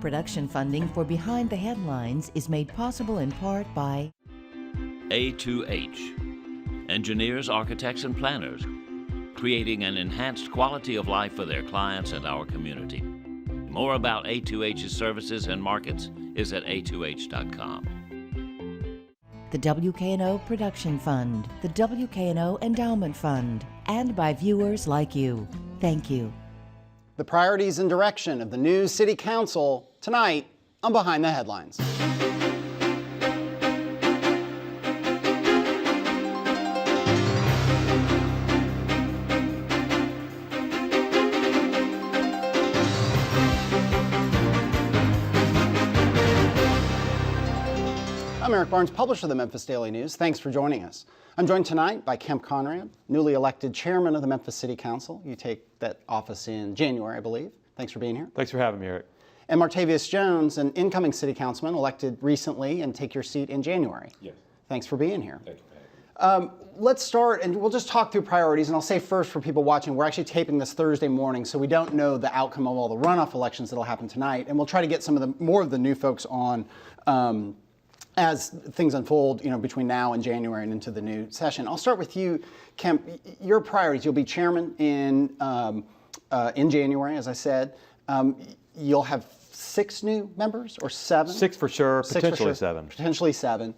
Production funding for Behind the Headlines is made possible in part by A2H, engineers, architects, and planners, creating an enhanced quality of life for their clients and our community. More about A2H's services and markets is at a2h.com. the WKNO Production Fund, the WKNO Endowment Fund, and by viewers like you. Thank you. The priorities and direction of the new City Council tonight on Behind the Headlines. I'm Eric Barnes, publisher of the Memphis Daily News. Thanks for joining us. I'm joined tonight by Kemp Conrad, newly elected chairman of the Memphis City Council. You take that office in January, I believe. Thanks for being here. Thanks for having me, Eric. And Martavius Jones, an incoming city councilman elected recently and take your seat in January. Yes. Thanks for being here. Thank you for having me. Let's start, and we'll just talk through priorities. And I'll say first for people watching, we're actually taping this Thursday morning, so we don't know the outcome of all the runoff elections that'll happen tonight. And we'll try to get some of the more of the new folks on as things unfold, between now and January and into the new session. I'll start with you, Kemp. Your priorities: you'll be chairman in January, as I said. You'll have 6 new members or 7? 6 for sure, potentially 7. Potentially 7.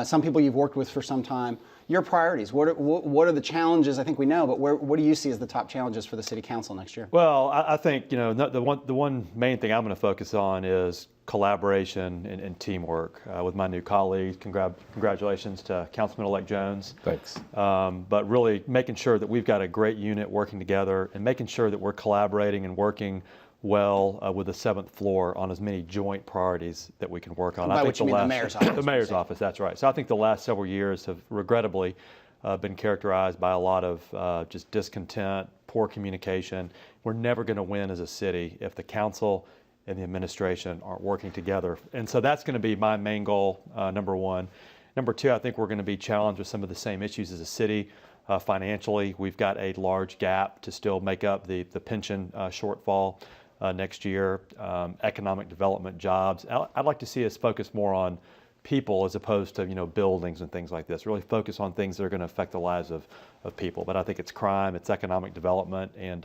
Some people you've worked with for some time. Your priorities: what are the challenges? I think we know, but what do you see as the top challenges for the City Council next year? Well, I think the one main thing I'm going to focus on is collaboration and teamwork with my new colleagues. Congratulations to Councilman-elect Jones. Thanks. But really making sure that we've got a great unit working together and making sure that we're collaborating and working well with the 7th floor on as many joint priorities that we can work on. By which you mean the mayor's office. The mayor's office, that's right. So I think the last several years have regrettably been characterized by a lot of just discontent, poor communication. We're never going to win as a city if the council and the administration aren't working together. And so that's going to be my main goal, number one. Number two, I think we're going to be challenged with some of the same issues as a city. Financially, we've got a large gap to still make up the pension shortfall next year. Economic development, jobs. I'd like to see us focus more on people as opposed to buildings and things like this. Really focus on things that are going to affect the lives of people. But I think it's crime, it's economic development, and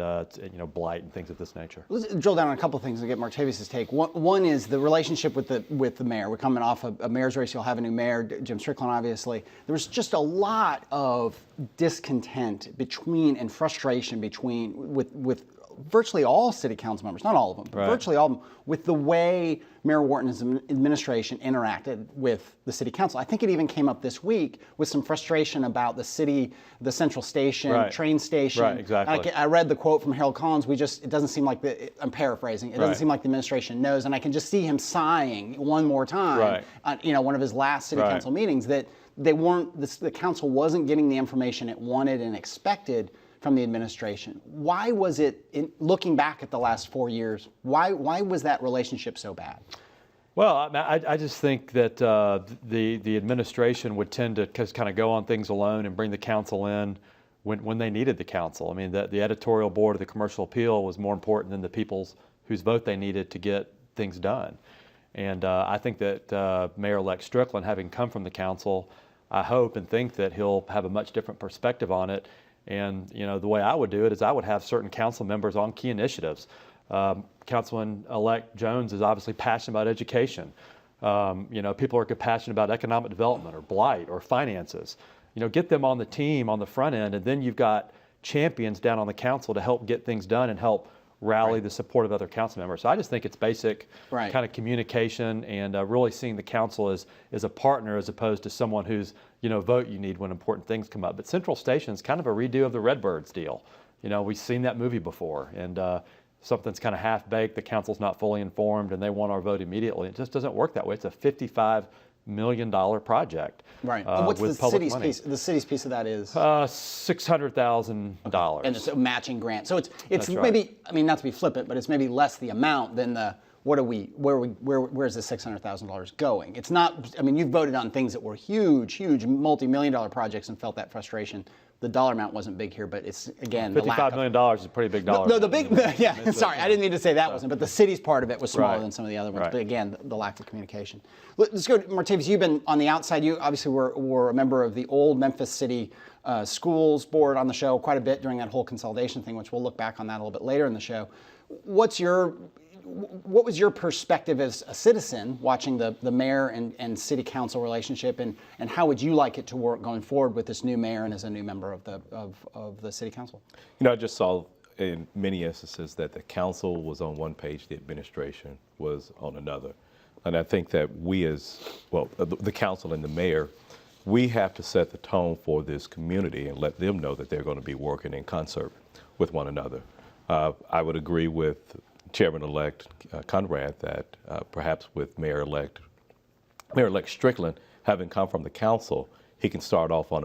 blight and things of this nature. Let's drill down on a couple of things and get Martavius' take. One is the relationship with the mayor. We're coming off a mayor's race. You'll have a new mayor, Jim Strickland, obviously. There was just a lot of discontent and frustration with virtually all city council members, not all of them, but right. Virtually all of them, with the way Mayor Wharton's administration interacted with the city council. I think it even came up this week with some frustration about the central station, right. Train station. Right, exactly. I read the quote from Harold Collins. It doesn't seem like I'm paraphrasing. It doesn't right. seem like the administration knows, and I can just see him sighing one more time. Right. On, one of his last city right. council meetings that the council wasn't getting the information it wanted and expected from the administration. Why was it, looking back at the last 4 years, why was that relationship so bad? Well, I just think that the administration would tend to kind of go on things alone and bring the council in when they needed the council. I mean, the editorial board of the Commercial Appeal was more important than the people's whose vote they needed to get things done. And I think that Mayor-elect Strickland, having come from the council, I hope and think that he'll have a much different perspective on it. And the way I would do it is I would have certain council members on key initiatives. Councilman-elect Jones is obviously passionate about education. People are passionate about economic development or blight or finances. Get them on the team on the front end, and then you've got champions down on the council to help get things done and help rally right. the support of other council members. So I just think it's basic right. kind of communication and really seeing the council as a partner as opposed to someone who's, vote you need when important things come up. But Central Station is kind of a redo of the Redbirds deal. We've seen that movie before, and something's kind of half-baked, the council's not fully informed, and they want our vote immediately. It just doesn't work that way. It's a $55 million project. Right. What's with the city's money. piece? The city's piece of that is $600,000. And it's a matching grant. So it's That's maybe right. not to be flippant, but it's maybe less the amount than the where's the $600,000 going? It's not, I mean, you've voted on things that were huge multi-million-dollar projects and felt that frustration. The dollar amount wasn't big here, but it's, again, the lack $55 of, million is a pretty big dollar. No, the big, yeah, sorry, I didn't mean to say that wasn't, but the city's part of it was smaller Right. than some of the other ones. Right. But again, the lack of communication. Let's go to Martavis. You've been on the outside. You obviously were a member of the old Memphis City Schools Board on the show quite a bit during that whole consolidation thing, which we'll look back on that a little bit later in the show. What was your perspective as a citizen watching the mayor and city council relationship, and how would you like it to work going forward with this new mayor and as a new member of the city council? You know, I just saw in many instances that the council was on one page, the administration was on another. And I think that we the council and the mayor, we have to set the tone for this community and let them know that they're going to be working in concert with one another. I would agree with Chairman-elect Conrad that perhaps with Mayor-elect Strickland having come from the council, he can start off on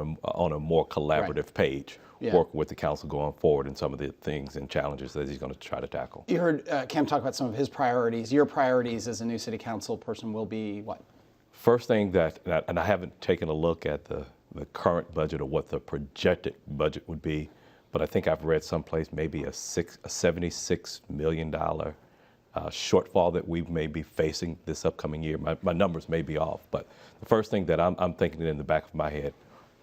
a more collaborative page, working with the council going forward and some of the things and challenges that he's going to try to tackle. You heard Cam talk about some of his priorities. Your priorities as a new city council person will be what? First thing and I haven't taken a look at the current budget or what the projected budget would be, but I think I've read someplace maybe a $76 million shortfall that we may be facing this upcoming year. My numbers may be off, but the first thing that I'm thinking in the back of my head,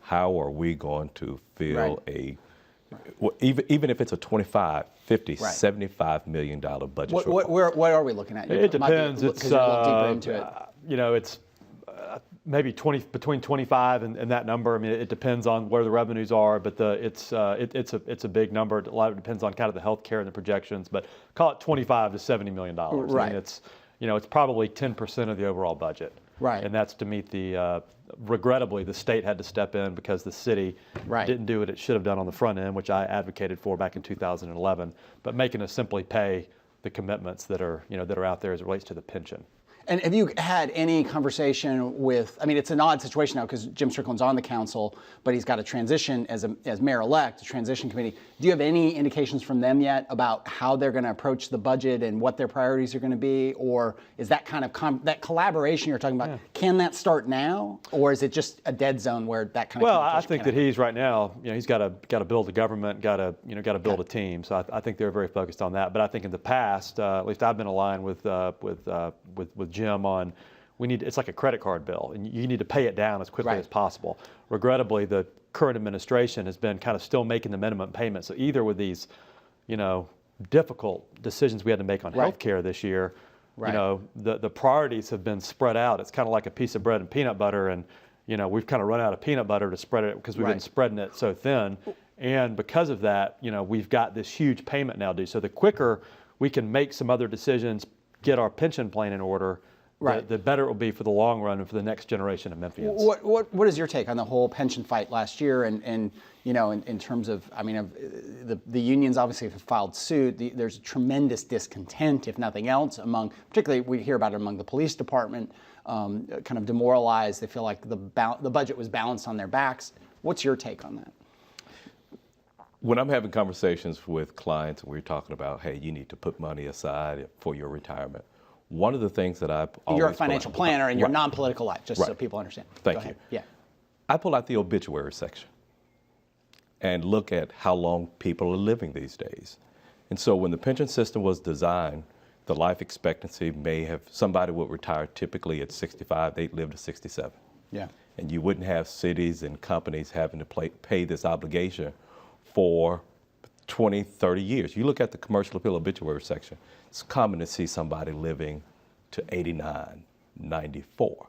how are we going to fill even if it's a $25, $50, $75 million budget shortfall? What are we looking at? It depends. It's you're a little deeper into it. You know, it's maybe between 25 and that number. I mean, it depends on where the revenues are, but it's a big number. A lot of it depends on kind of the healthcare and the projections, but call it $25 to $70 million. Right. I mean, it's probably 10% of the overall budget. Right. And that's to meet the regrettably the state had to step in because the city didn't do what it should have done on the front end, which I advocated for back in 2011. But making us simply pay the commitments that are out there as it relates to the pension. And have you had any conversation with, I mean, it's an odd situation now because Jim Strickland's on the council, but he's got a transition as mayor-elect, a transition committee. Do you have any indications from them yet about how they're going to approach the budget and what their priorities are going to be? Or is that kind of, that collaboration you're talking about, can that start now? Or is it just a dead zone where that kind of Well, I think that he's right now, he's got to build a government, got to build a team. So I think they're very focused on that. But I think in the past, at least I've been aligned with Jim on it's like a credit card bill, and you need to pay it down as quickly as possible. Regrettably, the current administration has been kind of still making the minimum payment. So either with these, difficult decisions we had to make on healthcare this year, the priorities have been spread out. It's kind of like a piece of bread and peanut butter, and we've kind of run out of peanut butter to spread it because we've been spreading it so thin. And because of that, we've got this huge payment now due. So the quicker we can make some other decisions, get our pension plan in order, the better it will be for the long run and for the next generation of Memphians. What is your take on the whole pension fight last year? And in terms of, I mean, the unions obviously have filed suit. There's tremendous discontent, if nothing else, particularly we hear about it among the police department, kind of demoralized. They feel like the budget was balanced on their backs. What's your take on that? When I'm having conversations with clients and we're talking about, hey, you need to put money aside for your retirement, one of the things that You're a financial planner in your non-political life, just so people understand. Thank you. Yeah. I pull out the obituary section and look at how long people are living these days. And so when the pension system was designed, the life expectancy somebody would retire typically at 65, they'd live to 67. Yeah. And you wouldn't have cities and companies having to pay this obligation for 20, 30 years. You look at the commercial appeal obituary section, it's common to see somebody living to 89, 94.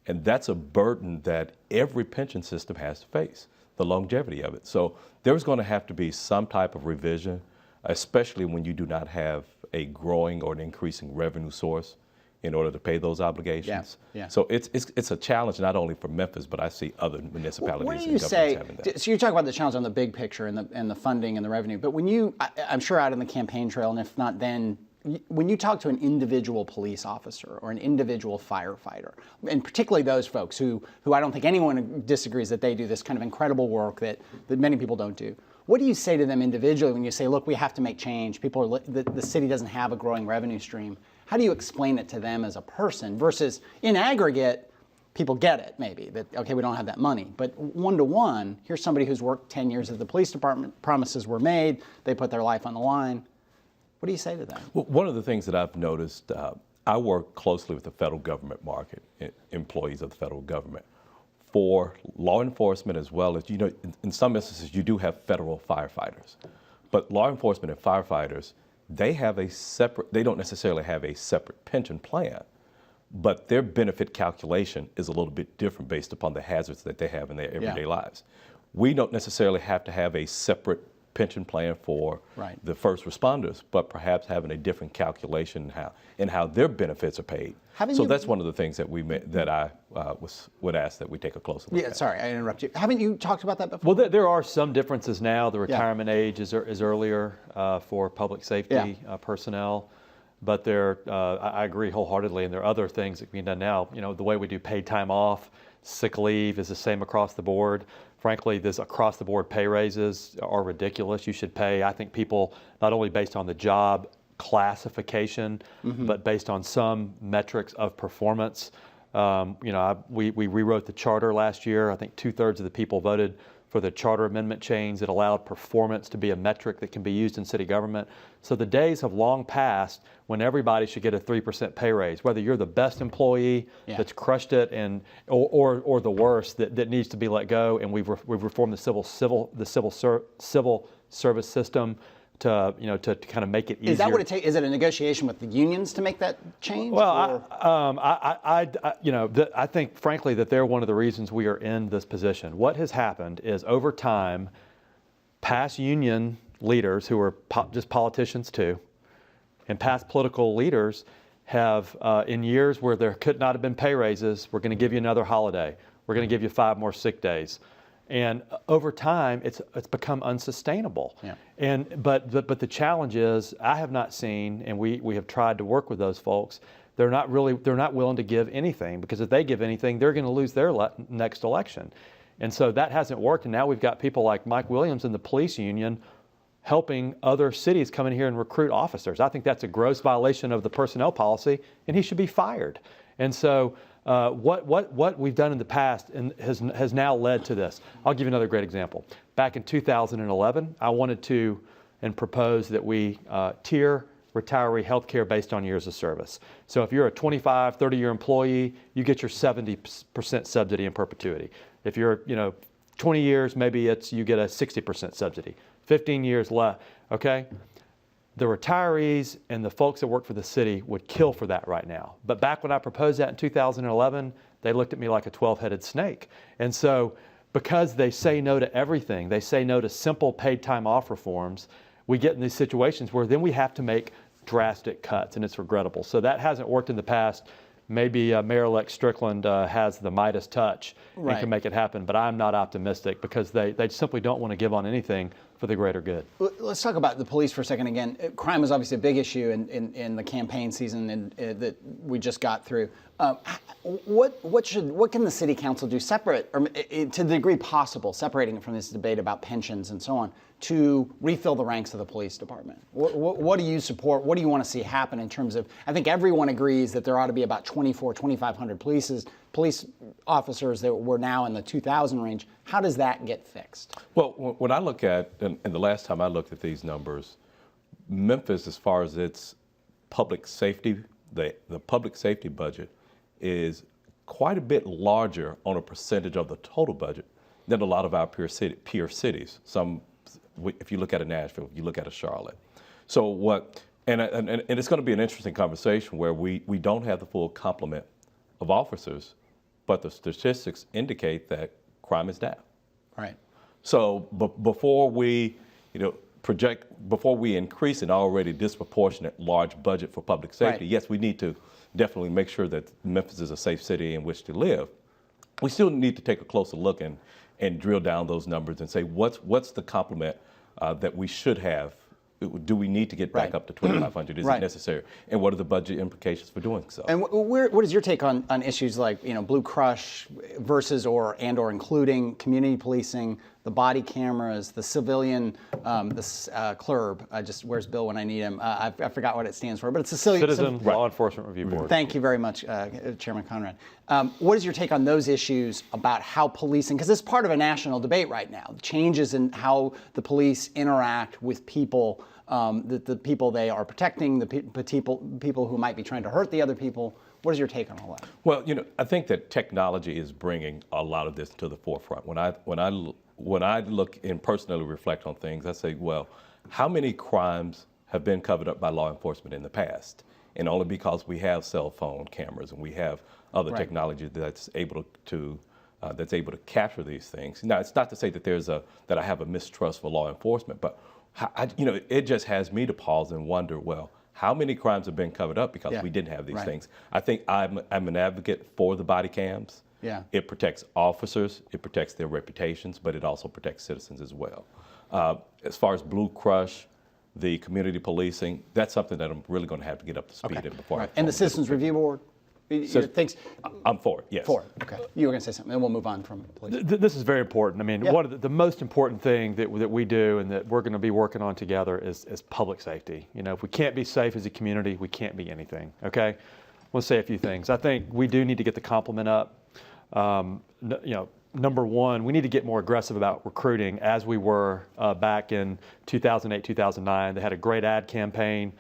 And that's a burden that every pension system has to face, the longevity of it. So there's going to have to be some type of revision, especially when you do not have a growing or an increasing revenue source in order to pay those obligations. Yeah. So it's a challenge not only for Memphis, but I see other municipalities What do and you governments say? having that. So you talk about the challenge on the big picture and the funding and the revenue, but when I'm sure out on the campaign trail, and if not then, when you talk to an individual police officer or an individual firefighter, and particularly those folks who I don't think anyone disagrees that they do this kind of incredible work that many people don't do, what do you say to them individually when you say, look, we have to make change, the city doesn't have a growing revenue stream? How do you explain it to them as a person versus in aggregate, people get it maybe that, okay, we don't have that money, but one-to-one, here's somebody who's worked 10 years at the police department, promises were made, they put their life on the line. What do you say to them? Well, one of the things that I've noticed, I work closely with the federal government market, employees of the federal government. For law enforcement as well as, in some instances you do have federal firefighters, but law enforcement and firefighters, they don't necessarily have a separate pension plan, but their benefit calculation is a little bit different based upon the hazards that they have in their everyday lives. We don't necessarily have to have a separate pension plan for the first responders, but perhaps having a different calculation in how their benefits are paid. That's one of the things that I would ask that we take a closer look at. Sorry, I interrupt you. Haven't you talked about that before? Well, there are some differences now. The retirement age is earlier for public safety personnel. But I agree wholeheartedly, and there are other things that can be done now. The way we do paid time off, sick leave is the same across the board. Frankly, this across-the-board pay raises are ridiculous. You should pay, I think, people not only based on the job classification, but based on some metrics of performance. We rewrote the charter last year. I think 2/3 of the people voted for the charter amendment change that allowed performance to be a metric that can be used in city government. So the days have long passed when everybody should get a 3% pay raise, whether you're the best employee that's crushed it or the worst that needs to be let go. And we've reformed the civil service system to kind of make it easier. Is that what it takes? Is it a negotiation with the unions to make that change? Well, I think, frankly, that they're one of the reasons we are in this position. What has happened is, over time, past union leaders, who are just politicians too, and past political leaders have, in years where there could not have been pay raises, we're going to give you another holiday. We're going to give you 5 more sick days. And over time, it's become unsustainable. Yeah. But the challenge is, I have not seen, and we have tried to work with those folks. They're not willing to give anything, because if they give anything, they're going to lose their next election. And so that hasn't worked. And now we've got people like Mike Williams in the police union helping other cities come in here and recruit officers. I think that's a gross violation of the personnel policy, and he should be fired. And so what we've done in the past has now led to this. I'll give you another great example. Back in 2011, I wanted to and proposed that we tier retiree health care based on years of service. So if you're a 25, 30-year employee, you get your 70% subsidy in perpetuity. If you're 20 years, maybe you get a 60% subsidy. 15 years left, okay? The retirees and the folks that work for the city would kill for that right now. But back when I proposed that in 2011, they looked at me like a 12-headed snake. And so, because they say no to everything, they say no to simple paid time off reforms, we get in these situations where then we have to make drastic cuts, and it's regrettable. So that hasn't worked in the past. Maybe Mayor-elect Strickland has the Midas touch and can make it happen, but I'm not optimistic, because they simply don't want to give on anything for the greater good. Let's talk about the police for a second again. Crime is obviously a big issue in the campaign season that we just got through. What can the city council do separate, or to the degree possible, separating it from this debate about pensions and so on, to refill the ranks of the police department? What do you support? What do you want to see happen in terms of, I think everyone agrees that there ought to be about 2,500 police officers that were now in the 2,000 range. How does that get fixed? Well, when I look at, and the last time I looked at these numbers, Memphis, as far as its public safety, the public safety budget is quite a bit larger on a percentage of the total budget than a lot of our peer cities. If you look at a Nashville, you look at a Charlotte. So and it's going to be an interesting conversation where we don't have the full complement of officers, but the statistics indicate that crime is down. Right. So before we increase an already disproportionate large budget for public safety, yes, we need to definitely make sure that Memphis is a safe city in which to live. We still need to take a closer look and drill down those numbers and say what's the complement that we should have. Do we need to get back up to 2,500? Is it necessary? And what are the budget implications for doing so? And what is your take on issues like Blue Crush versus or including community policing, the body cameras, the civilian, CLRB. Where's Bill when I need him? I forgot what it stands for, but it's a Citizen Law Enforcement Review Board. Thank you very much, Chairman Conrad. What is your take on those issues about how policing, because it's part of a national debate right now, changes in how the police interact with people, the people they are protecting, the people who might be trying to hurt the other people. What is your take on all that? Well, I think that technology is bringing a lot of this to the forefront. When I look and personally reflect on things, I say, well, how many crimes have been covered up by law enforcement in the past? And only because we have cell phone cameras and we have other technology that's able to capture these things. Now, it's not to say that that I have a mistrust for law enforcement, but it just has me to pause and wonder, well, how many crimes have been covered up because we didn't have these things? I think I'm an advocate for the body cams. Yeah. It protects officers, it protects their reputations, but it also protects citizens as well. As far as Blue Crush, the community policing, that's something that I'm really going to have to get up to speed in before. And the Citizens Review Board? I'm for it, yes. For it, okay. You were going to say something, and we'll move on from police. This is very important. I mean, one of the most important thing that we do and that we're going to be working on together is public safety. If we can't be safe as a community, we can't be anything, okay? We'll say a few things. I think we do need to get the complement up. Number one, we need to get more aggressive about recruiting as we were back in 2008, 2009. They had a great ad campaign.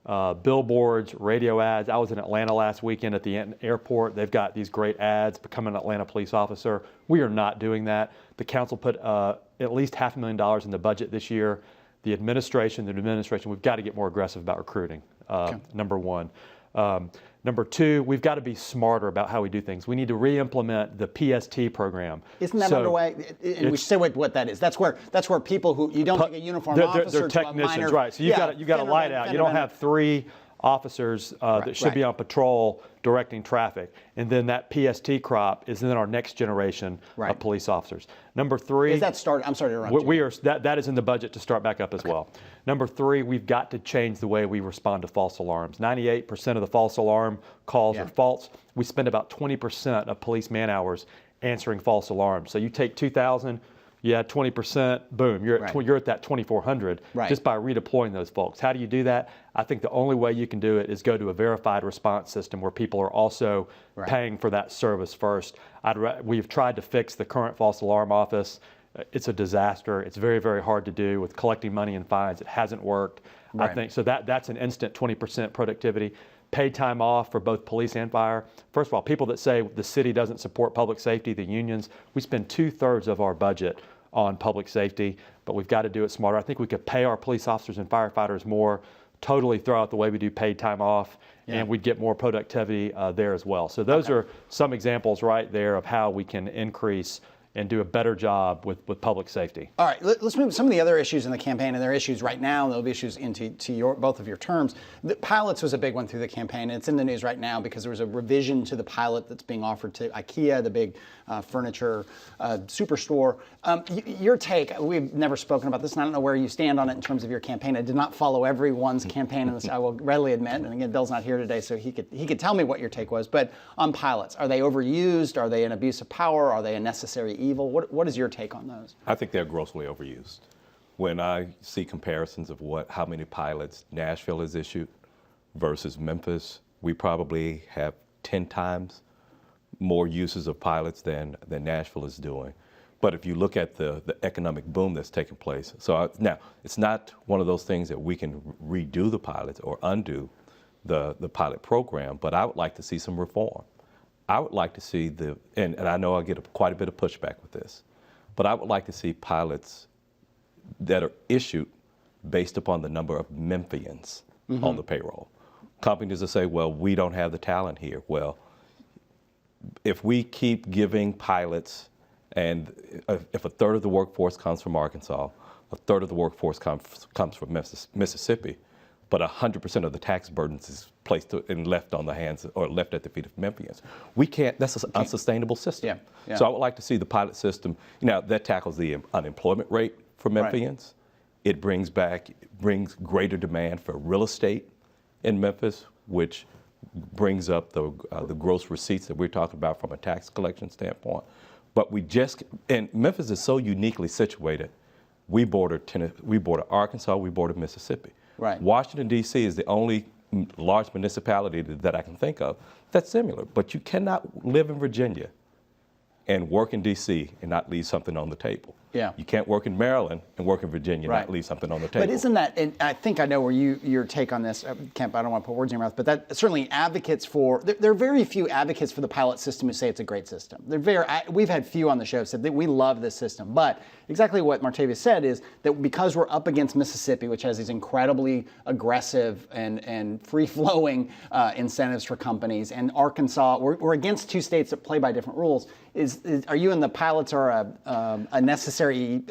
Billboards, radio ads. I was in Atlanta last weekend at the airport. They've got these great ads, become an Atlanta police officer. We are not doing that. The council put at least $500,000 in the budget this year. The administration, we've got to get more aggressive about recruiting, number one. Number two, we've got to be smarter about how we do things. We need to re-implement the PST program. Isn't that underway? And we should say what that is. That's where people who you don't take a uniformed officer they're technicians, to a minor, right? So you've got to light out. You don't have 3 officers that should be on patrol directing traffic, and then that PST crop is then our next generation of police officers. Number 3 is that started? I'm sorry to interrupt you. That is in the budget to start back up as well. Number 3, we've got to change the way we respond to false alarms. 98% of the false alarm calls are false. We spend about 20% of police man hours answering false alarms. So you take 2,000. 20%, boom, you're at that 2,400 just by redeploying those folks. How do you do that? I think the only way you can do it is go to a verified response system where people are also paying for that service first. We've tried to fix the current false alarm office. It's a disaster. It's very, very hard to do with collecting money and fines. It hasn't worked. I think so. That's an instant 20% productivity. Paid time off for both police and fire. First of all, people that say the city doesn't support public safety, the unions, we spend 2/3 of our budget on public safety, but we've got to do it smarter. I think we could pay our police officers and firefighters more, totally throw out the way we do paid time off, and we'd get more productivity there as well. So those are some examples right there of how we can increase and do a better job with public safety. All right, let's move to some of the other issues in the campaign, and there are issues right now, and there'll be issues into both of your terms. The pilots was a big one through the campaign, and it's in the news right now because there was a revision to the pilot that's being offered to IKEA, the big furniture superstore. Your take, we've never spoken about this, and I don't know where you stand on it in terms of your campaign. I did not follow everyone's campaign in this, I will readily admit, and again, Bill's not here today, so he could tell me what your take was, but on pilots, are they overused? Are they an abuse of power? Are they a necessary evil? What is your take on those? I think they're grossly overused. When I see comparisons of how many pilots Nashville has issued versus Memphis, we probably have 10 times more uses of pilots than Nashville is doing. But if you look at the economic boom that's taking place, now it's not one of those things that we can redo the pilots or undo the pilot program, but I would like to see some reform. I would like to see and I know I get quite a bit of pushback with this, but I would like to see pilots that are issued based upon the number of Memphians on the payroll. Companies that say, well, we don't have the talent here. Well, if we keep giving pilots, and if 1/3 of the workforce comes from Arkansas, 1/3 of the workforce comes from Mississippi, but 100% of the tax burdens is placed and left on the hands or left at the feet of Memphians. We can't. That's an unsustainable system. So I would like to see the pilot system. That tackles the unemployment rate for Memphians. It brings greater demand for real estate in Memphis, which brings up the gross receipts that we're talking about from a tax collection standpoint. But and Memphis is so uniquely situated. We border Arkansas, we border Mississippi. Right. Washington, D.C. is the only large municipality that I can think of that's similar. But you cannot live in Virginia and work in D.C. and not leave something on the table. Yeah. You can't work in Maryland and work in Virginia and Right. not leave something on the table. But isn't that, and I think I know where your take on this, Kemp, I don't want to put words in your mouth, but that certainly advocates for, there are very few advocates for the pilot system who say it's a great system. We've had few on the show said that we love this system, but exactly what Martavius said is that because we're up against Mississippi, which has these incredibly aggressive and free-flowing incentives for companies, and Arkansas, we're against two states that play by different rules. Are you and the pilots are a necessary,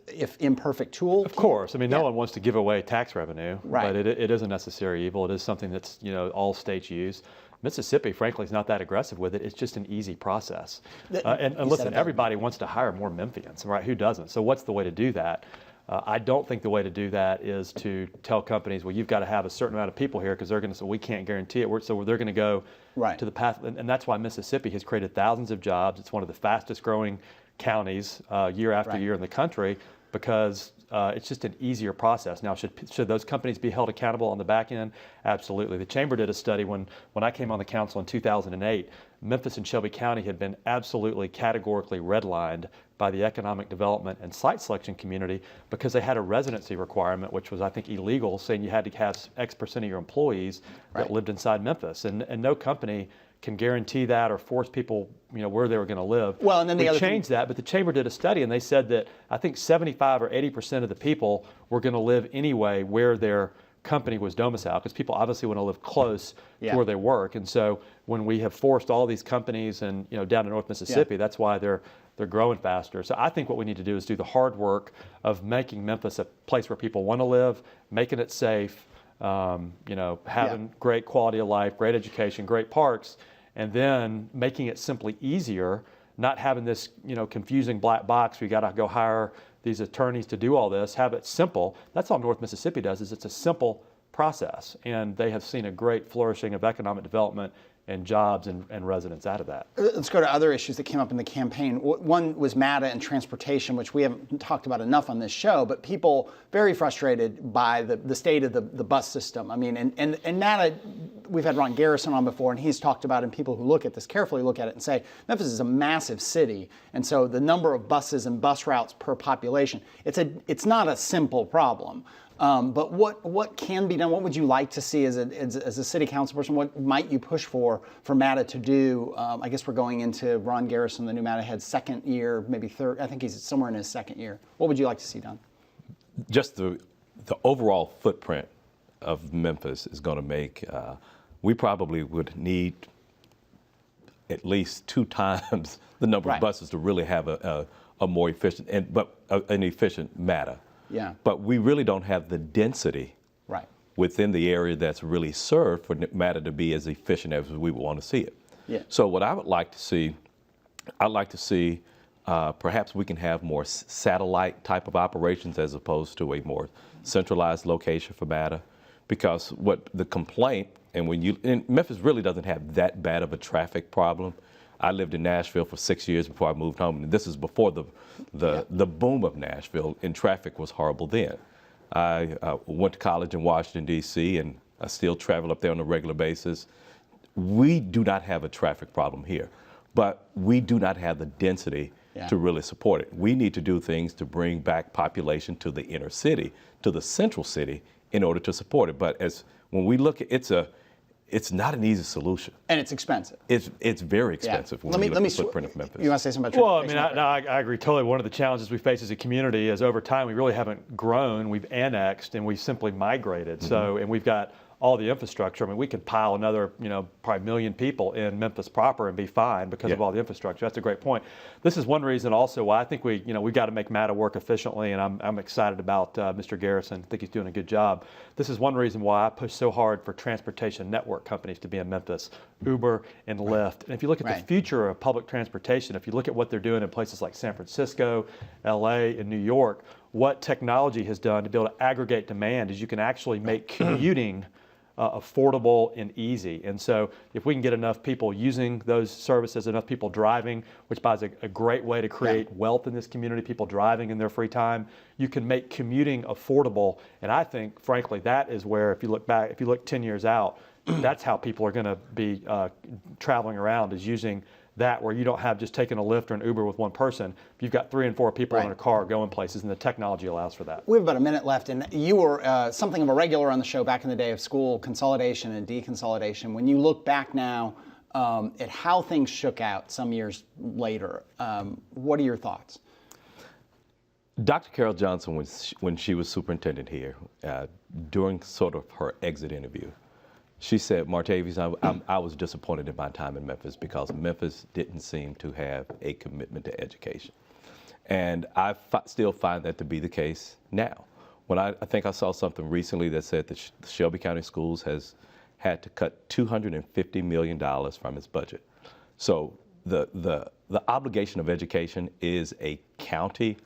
if imperfect, tool? Of course. I mean, no one wants to give away tax revenue, Right. but it is a necessary evil. It is something that's, all states use. Mississippi, frankly, is not that aggressive with it. It's just an easy process. And listen, everybody wants to hire more Memphians, right? Who doesn't? So what's the way to do that? I don't think the way to do that is to tell companies, well, you've got to have a certain amount of people here because they're going to say, we can't guarantee it. So they're going to go Right. to the path. And that's why Mississippi has created thousands of jobs. It's one of the fastest growing counties year after Right. year in the country because it's just an easier process. Now, should those companies be held accountable on the back end? Absolutely. The Chamber did a study when I came on the council in 2008. Memphis and Shelby County had been absolutely categorically redlined by the economic development and site selection community because they had a residency requirement, which was, I think, illegal, saying you had to have X% of your employees that lived inside Memphis. And no company can guarantee that or force people, where they were going to live. Well, and then we changed that, but the Chamber did a study and they said that I think 75 or 80% of the people were going to live anyway where their company was domiciled, because people obviously want to live close to where they work. And so when we have forced all these companies and down in North Mississippi, that's why they're growing faster. So I think what we need to do is do the hard work of making Memphis a place where people want to live, making it safe, having great quality of life, great education, great parks, and then making it simply easier, not having this, confusing black box where you got to go hire these attorneys to do all this, have it simple. That's all North Mississippi does, is it's a simple process. And they have seen a great flourishing of economic development and jobs and residents out of that. Let's go to other issues that came up in the campaign. One was MATA and transportation, which we haven't talked about enough on this show, but people very frustrated by the state of the bus system. I mean, and MATA, we've had Ron Garrison on before, and he's talked about, and people who look at this carefully look at it and say, Memphis is a massive city, and so the number of buses and bus routes per population, it's not a simple problem. But what can be done? What would you like to see as a city council person? What might you push for MATA to do? I guess we're going into Ron Garrison, the new MATA head, second year, maybe third. I think he's somewhere in his second year. What would you like to see done? Just the overall footprint of Memphis is going to make, we probably would need at least 2 times the number of buses to really have a more efficient, an efficient MATA. Yeah. But we really don't have the density within the area that's really served for MATA to be as efficient as we would want to see it. Yeah. So what I would like to see, I'd like to see perhaps we can have more satellite type of operations as opposed to a more centralized location for MATA, because what the complaint, and Memphis really doesn't have that bad of a traffic problem. I lived in Nashville for 6 years before I moved home, and this is before the boom of Nashville, and traffic was horrible then. I went to college in Washington, D.C., and I still travel up there on a regular basis. We do not have a traffic problem here, but we do not have the density to really support it. We need to do things to bring back population to the inner city, to the central city, in order to support it. But when we look at it's not an easy solution. And it's expensive. It's very expensive when we look at the footprint of Memphis. You want to say something about transportation? Well, I mean, I agree totally. One of the challenges we face as a community is over time we really haven't grown. We've annexed and we've simply migrated. Mm-hmm. So, and we've got all the infrastructure. I mean, we could pile another, probably 1 million people in Memphis proper and be fine because of all the infrastructure. That's a great point. This is one reason also why I think we've got to make MATA work efficiently, and I'm excited about Mr. Garrison. I think he's doing a good job. This is one reason why I push so hard for transportation network companies to be in Memphis, Uber and Lyft. And if you look at the future of public transportation, if you look at what they're doing in places like San Francisco, LA, and New York, what technology has done to be able to aggregate demand is you can actually make commuting affordable and easy. And so if we can get enough people using those services, enough people driving, which by is a great way to create wealth in this community, people driving in their free time, you can make commuting affordable. And I think, frankly, that is where, if you look 10 years out, that's how people are going to be traveling around, is using that, where you don't have just taking a Lyft or an Uber with one person. You've got 3 and 4 people in a car going places, and the technology allows for that. We have about a minute left, and you were something of a regular on the show back in the day of school consolidation and deconsolidation. When you look back now at how things shook out some years later, what are your thoughts? Dr. Carol Johnson, when she was superintendent here, during sort of her exit interview, she said, Martavius, I was disappointed in my time in Memphis because Memphis didn't seem to have a commitment to education. And I still find that to be the case now. When I think I saw something recently that said that Shelby County Schools has had to cut $250 million from its budget. So the obligation of education is a county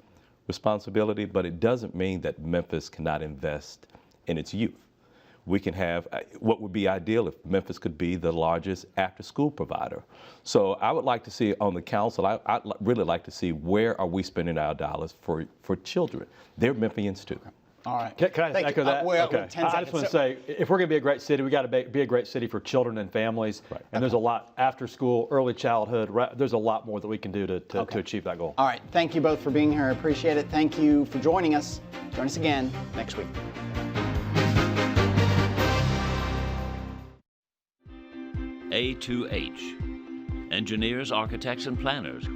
responsibility, but it doesn't mean that Memphis cannot invest in its youth. We can have, what would be ideal if Memphis could be the largest after-school provider. So I would like to see on the council, I'd really like to see where are we spending our dollars for children. They're Memphians too. All right. Can I echo that? Okay. I just want to say, if we're going to be a great city, we got to be a great city for children and families. Right. And there's a lot after school, early childhood. There's a lot more that we can do to achieve that goal. All right. Thank you both for being here. I appreciate it. Thank you for joining us. Join us again next week. A2H, engineers, architects, and planners,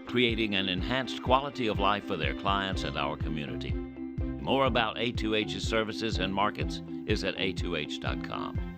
creating an enhanced quality of life for their clients and our community. More about A2H's services and markets is at a2h.com.